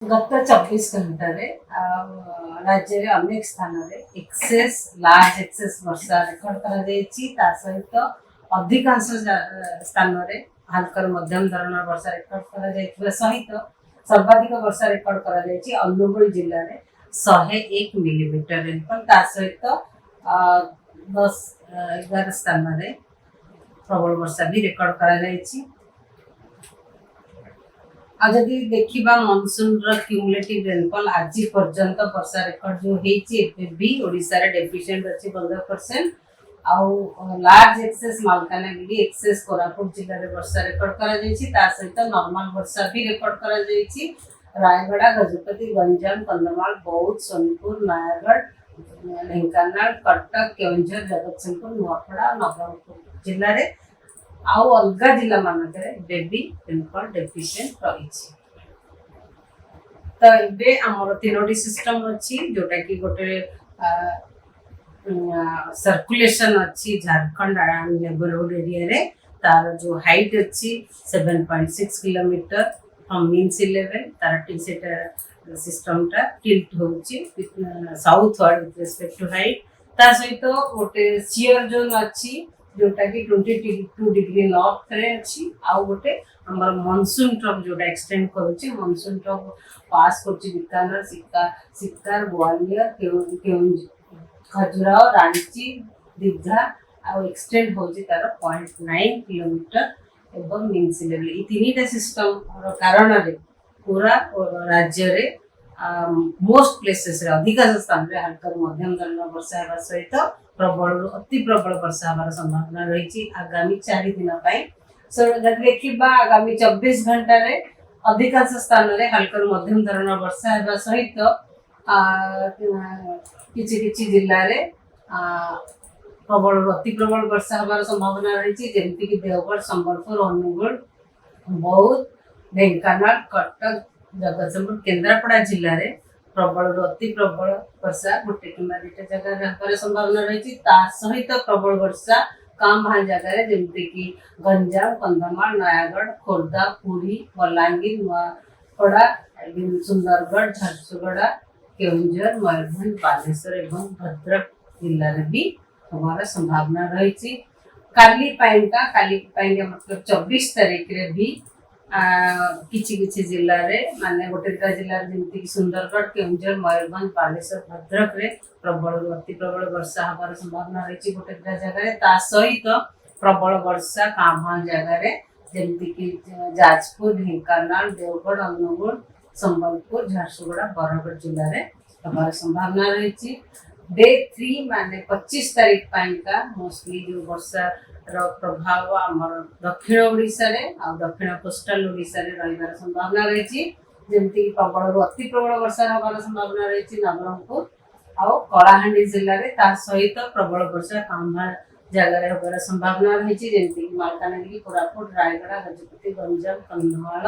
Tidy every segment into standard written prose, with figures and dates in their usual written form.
गत 24 घंटे राज्य में अनेक स्थान में एक्सेस लार्ज एक्सेस वर्षा रेकर्ड कर सहित अधिकांश स्थान में हल्का मध्यम धरण वर्षा रेकर्ड कर सहित सर्वाधिक वर्षा रेकर्ड कर अनुगुल जिले में 101 मिलीमीटर रेनफॉल सहित 10-11 स्थान में प्रबल वर्षा भी रेकर्ड कर जदि देखा मनसून क्यूमुलेटिव रेनफॉल आज पर्यंत वर्षा रेकर्ड जो भी ओडिशा रे डेफिशिएंट अच्छी 15%। आउ large excess Malkangiri excess Koraput जिले में वर्षा रेकर्ड कर सहित नॉर्मल वर्षा भी रेकर्ड कर रायगड़ा गजपति गंजाम कंधमाल बौद्ध सोनपुर नयागढ़ ढेंकानाल कटक केवंझर जगतसिंहपुर नुआपड़ा नवरंगपुर जिले में आउ अलग जिला मानकरे बेबी रेनफॉल डेफिशिएंट रही। तो ये आमर तीनोटी सिस्टम अच्छी जोटा कि गोटे सर्कुलेशन अच्छी झारखंड नेबरहुड एरिया रे तार जो हाइट अच्छी 7.6 kilometre from mean sea level तार सिस्टम टा टिल्ट होची southward with respect to height ता सहित गोटे शियर जोन अच्छी जोटा कि 22 डिग्री नॉर्थ रे अच्छी आउ गोटे हमर मानसून ट्रफ जोटा एक्सटेंड करूची मानसून ट्रफ पास करची बीकानेर सिक्कार ग्वालियर खजुराहो रांची दीघा आउ एक्सटेंड होची तार 0.9 किलोमीटर एवं मीन सी लेवल ई तीनटा सिस्टम कारण रे पूरा राज्य रे मोस्ट प्लेसेस रे अधिकांश स्थान रे हल्का मध्यम धरण वर्षा हेबा सहित प्रबल अति प्रबल वर्षा हमार संभावना रही आगामी 4 दिन देखा आगामी 24 घंटा अधिकांश स्थान में हल्का मध्यम धरण वर्षा हेबा सहित किछि जिले में प्रबल अति प्रबल वर्षा हमार संभावना रही जमीक देवगढ़ संबलपुर अनुगुल बौद्ध ढेंकानाल कटक जगतसिंहपुर केन्द्रापड़ा जिले में प्रबल अति प्रबल वर्षा गोटे कि दुटा जगह संभावना रही सहित प्रबल वर्षा काम भाग जगह जमीक गंजाम कंधमाल नयागढ़ खोर्धा पुरी बलांगीर नुआपड़ा सुंदरगढ़ झारसुगुड़ा केवंझर मयूरभंज बालेश्वर एवं भद्रक जिले में भी हमारा संभावना रही काली मतलब 24 तारीख रे भी किछि जिले में माने गोटे दुटा जिले जमीक सुंदरगढ़ केवंझर मयूरभंज बालेश्वर भद्रक रे प्रबल अति प्रबल वर्षा हमार संभावना रही गोटे दुटा जगह सहित प्रबल वर्षा काम जगह जमीक जाजपुर ढेंकानाल देवगढ़ अनुगुल संबलपुर झारसुगुड़ा बरगढ़ जिले में हमार संभावना रही डे 3 माने 25 तारीख का मोस्टली जो वर्षा प्रभाव आमर दक्षिण ओडिशा रे आ दक्षिण कोस्टल ओडिशा रे रहिबार संभावना रही जमीक प्रबल अति प्रबल वर्षा हमार संभावना रही नवरंगपुर आउ कलाहांडी जिले में सहित प्रबल वर्षा कांभा जगह होबार संभावना रही जमीक मालकानगिरी कोरापुट रायगड़ा गजपति गंजाम कंधमाल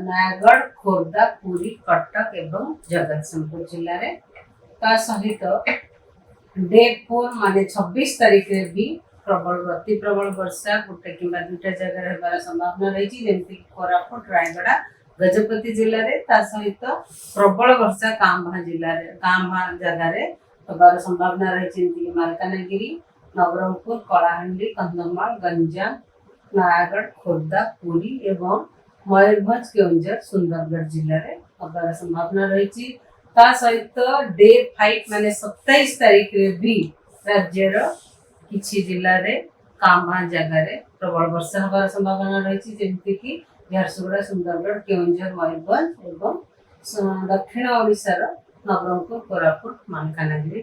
नयागढ़ खोर्धा पुरी कटक एवं जगतसिंहपुर जिले में सहित डे 4 माने 26 तारीख रे भी प्रबल अति प्रबल वर्षा गोटे कि दुटा जगह होबार संभावना रही जमीक कोरापुट रायगड़ा गजपति जिले में सहित प्रबल वर्षा कांभा जगह होबार संभावना रही जमीक मालकानगिरी नवरंगपुर कलाहांडी कंधमाल गंजाम नयागढ़ खोर्धा पुरी एवं मयूरभंज केवंझर सुंदरगढ़ जिले में होबार संभावना रही सहित डे 5 माने 27 तारीख रे भी राज्यर किछि जिले में कांभा जगह प्रबल वर्षा हमार संभावना रही जमीक झारसुगुड़ा सुंदरगढ़ केवंझर मयूरभंज एवं दक्षिण ओडिशा नवरंगपुर कोरापुट मालकानगिरी।